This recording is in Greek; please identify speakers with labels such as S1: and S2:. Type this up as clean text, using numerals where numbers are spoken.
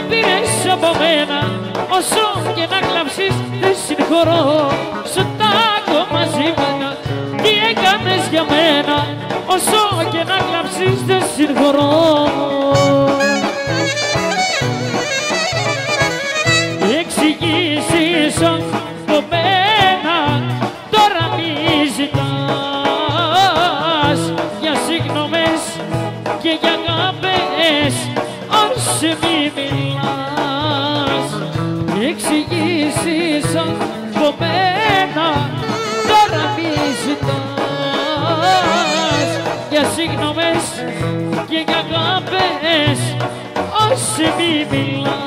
S1: πήρες από μένα, όσο και να κλαψείς δεν συγχωρώ. Σου τα έχω μαζίματα, τι έκανες για μένα, όσο και να κλαψείς δεν συγχωρώ. Εξηγήσεις από μένα, τώρα μη ζητάς για συγγνώμες και για αγάπες, άσε μη μιλάς. Εξηγήσεις από μένα, τώρα μη ζητάς για συγγνώμες και για αγάπες, άσε μη μιλάς.